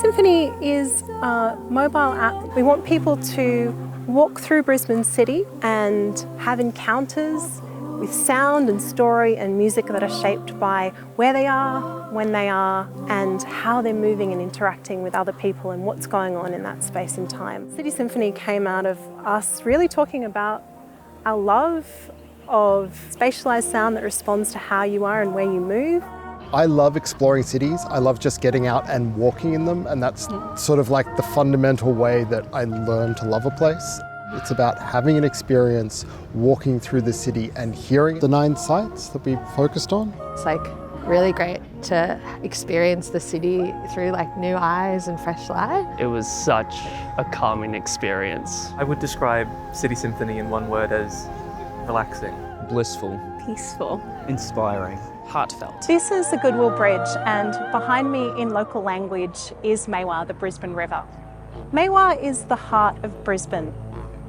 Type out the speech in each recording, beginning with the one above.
City Symphony is a mobile app. We want people to walk through Brisbane City and have encounters with sound and story and music that are shaped by where they are, when they are, and how they're moving and interacting with other people and what's going on in that space and time. City Symphony came out of us really talking about our love of spatialised sound that responds to how you are and where you move. I love exploring cities. I love just getting out and walking in them, and that's sort of like the fundamental way that I learn to love a place. It's about having an experience, walking through the city and hearing the 9 sites that we focused on. It's like really great to experience the city through like new eyes and fresh light. It was such a calming experience. I would describe City Symphony in one word as relaxing. Blissful. Peaceful. Inspiring. Heartfelt. This is the Goodwill Bridge, and behind me in local language is Maiwar, the Brisbane River. Maiwar is the heart of Brisbane.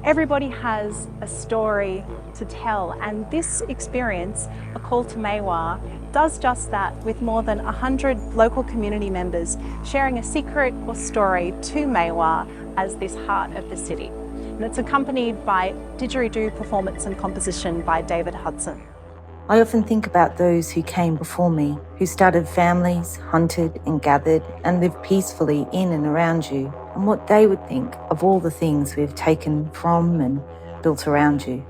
Everybody has a story to tell, and this experience, A Call to Maiwar, does just that, with more than 100 local community members sharing a secret or story to Maiwar as this heart of the city. And it's accompanied by didgeridoo performance and composition by David Hudson. I often think about those who came before me, who started families, hunted and gathered and lived peacefully in and around you, and what they would think of all the things we've taken from and built around you.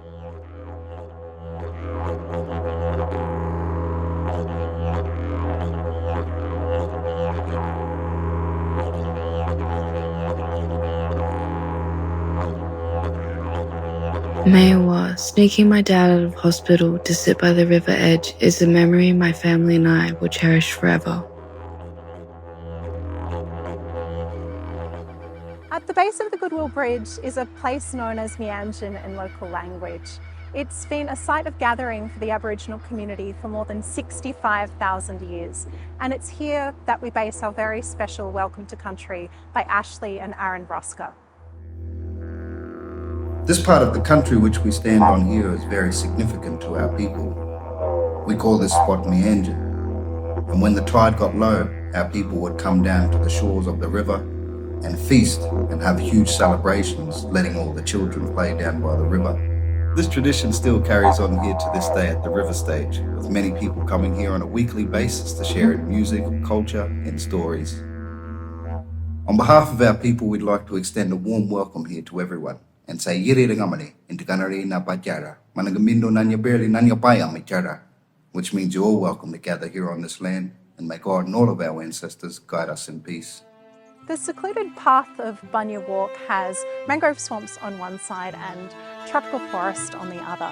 Maiwar, sneaking my dad out of hospital to sit by the river edge, is a memory my family and I will cherish forever. At the base of the Goodwill Bridge is a place known as Meanjin in local language. It's been a site of gathering for the Aboriginal community for more than 65,000 years. And it's here that we base our very special Welcome to Country by Ashley and Aaron Brosker. This part of the country which we stand on here is very significant to our people. We call this spot Meanjin. And when the tide got low, our people would come down to the shores of the river and feast and have huge celebrations, letting all the children play down by the river. This tradition still carries on here to this day at the river stage, with many people coming here on a weekly basis to share in music, culture, and stories. On behalf of our people, we'd like to extend a warm welcome here to everyone and say yiri ringamani into kanari na pachara, managamindo nanya berli nanya paya michara, which means you're all welcome to gather here on this land, and may God and all of our ancestors guide us in peace. The secluded path of Bunya Walk has mangrove swamps on one side and tropical forest on the other.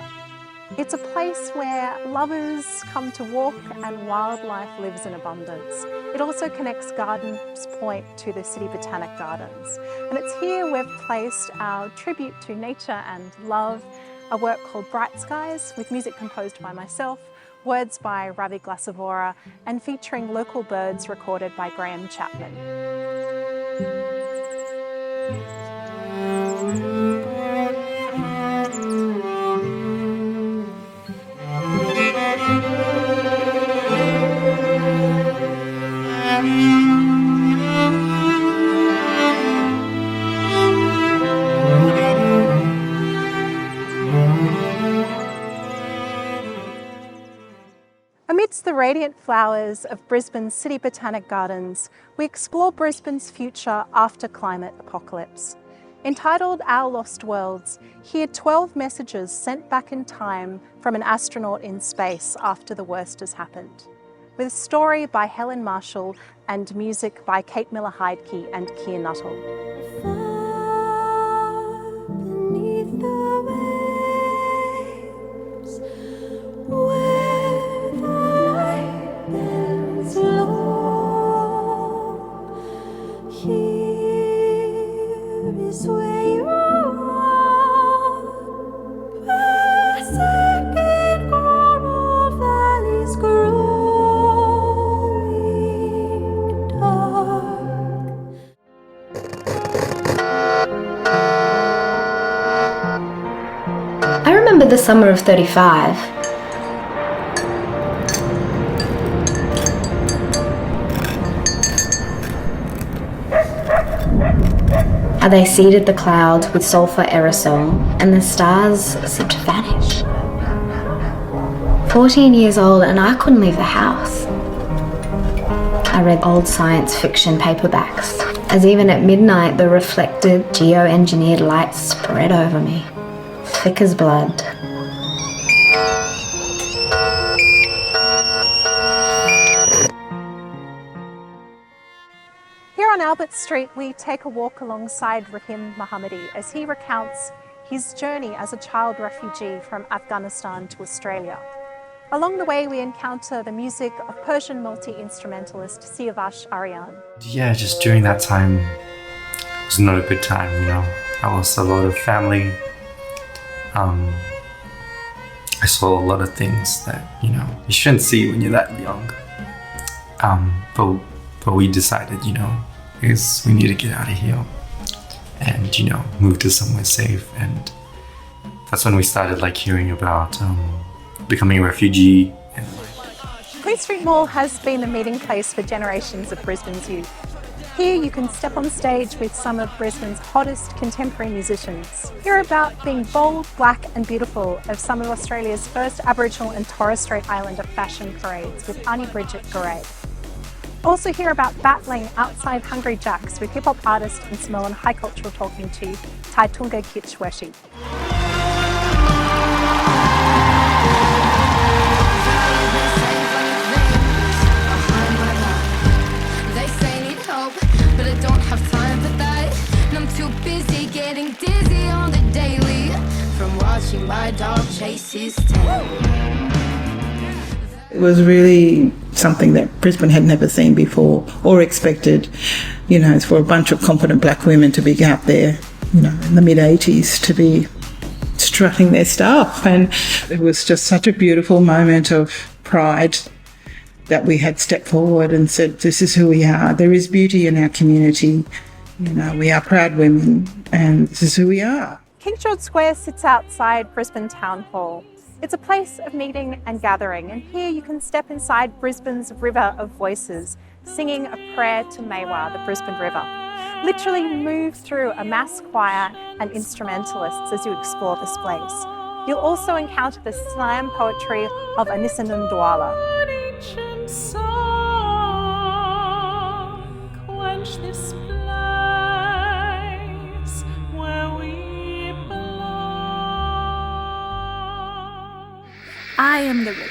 It's a place where lovers come to walk and wildlife lives in abundance. It also connects Gardens Point to the City Botanic Gardens. And it's here we've placed our tribute to nature and love, a work called Bright Skies, with music composed by myself, words by Ravi Glasavora, and featuring local birds recorded by Graham Chapman. Amidst the radiant flowers of Brisbane's City Botanic Gardens, we explore Brisbane's future after climate apocalypse. Entitled Our Lost Worlds, hear 12 messages sent back in time from an astronaut in space after the worst has happened. With a story by Helen Marshall and music by Kate Miller-Heidke and Keir Nuttall. I remember the summer of 35. How they seeded the clouds with sulfur aerosol and the stars seemed to vanish. 14 years old and I couldn't leave the house. I read old science fiction paperbacks, as even at midnight the reflected, geoengineered light spread over me, thick as blood. Here on Albert Street, we take a walk alongside Rahim Mohammadi as he recounts his journey as a child refugee from Afghanistan to Australia. Along the way, we encounter the music of Persian multi-instrumentalist Siavash Aryan. Yeah, just during that time, it was not a good time, you know. I lost a lot of family. I saw a lot of things that, you know, you shouldn't see when you're that young. But we decided, you know, is we need to get out of here and, you know, move to somewhere safe. And that's when we started like hearing about becoming a refugee. Queen Street Mall has been a meeting place for generations of Brisbane's youth. Here you can step on stage with some of Brisbane's hottest contemporary musicians. Hear about being bold, black and beautiful of some of Australia's first Aboriginal and Torres Strait Islander fashion parades with Auntie Bridget Garay. Also hear about battling outside Hungry Jack's with hip-hop artist and Samoan high cultural talking to Taitunga Kitchweshi. My dog chases tail. It was really something that Brisbane had never seen before or expected. You know, it's for a bunch of competent black women to be out there, you know, in the mid-80s to be strutting their stuff. And it was just such a beautiful moment of pride that we had stepped forward and said, this is who we are. There is beauty in our community. You know, we are proud women and this is who we are. King George Square sits outside Brisbane Town Hall. It's a place of meeting and gathering, and here you can step inside Brisbane's river of voices, singing a prayer to Maiwa, the Brisbane River. Literally move through a mass choir and instrumentalists as you explore this place. You'll also encounter the slam poetry of Anisandan Douala. Quench this place where we I am the river,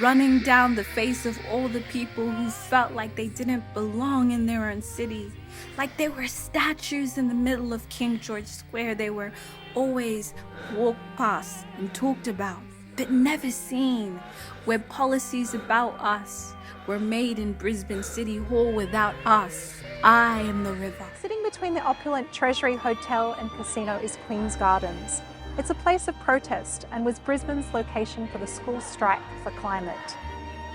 running down the face of all the people who felt like they didn't belong in their own city, like they were statues in the middle of King George Square. They were always walked past and talked about, but never seen, where policies about us were made in Brisbane City Hall without us. I am the river. Sitting between the opulent Treasury Hotel and Casino is Queen's Gardens. It's a place of protest and was Brisbane's location for the school strike for climate.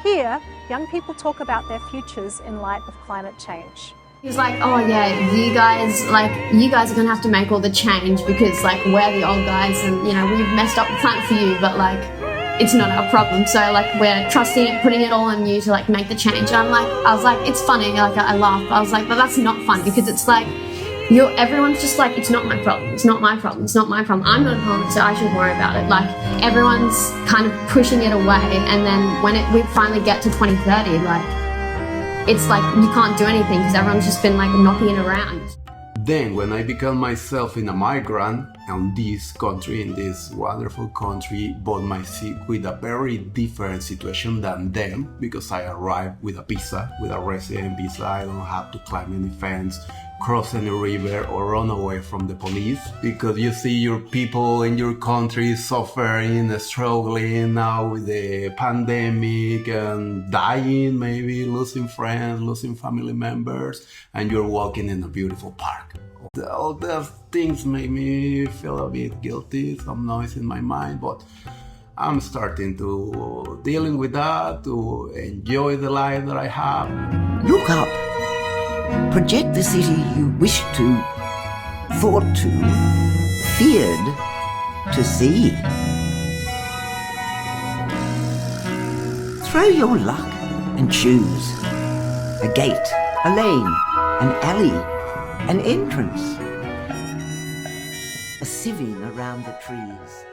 Here, young people talk about their futures in light of climate change. He was like, oh yeah, you guys are gonna have to make all the change because like we're the old guys and you know, we've messed up the planet for you, but like it's not our problem. So like we're trusting it, putting it all on you to like make the change. And I was like, it's funny, like I laugh. I was like, but that's not fun because it's like, everyone's just like, it's not my problem, it's not my problem, it's not my problem. I'm not home, so I shouldn't worry about it. Like, everyone's kind of pushing it away, and then when we finally get to 2030, like, it's like you can't do anything because everyone's just been like knocking it around. Then when I became myself in a migrant in this country, in this wonderful country, but myself with a very different situation than them, because I arrived with a visa, with a resident visa. I don't have to climb any fence, cross any river or run away from the police, because you see your people in your country suffering, struggling now with the pandemic and dying, maybe losing friends, losing family members, and you're walking in a beautiful park. All those things make me feel a bit guilty, some noise in my mind, but I'm starting to dealing with that, to enjoy the life that I have. Look up. Project the city you wish to, thought to, feared to see. Throw your luck and choose. A gate, a lane, an alley, An entrance. A sieving around the trees.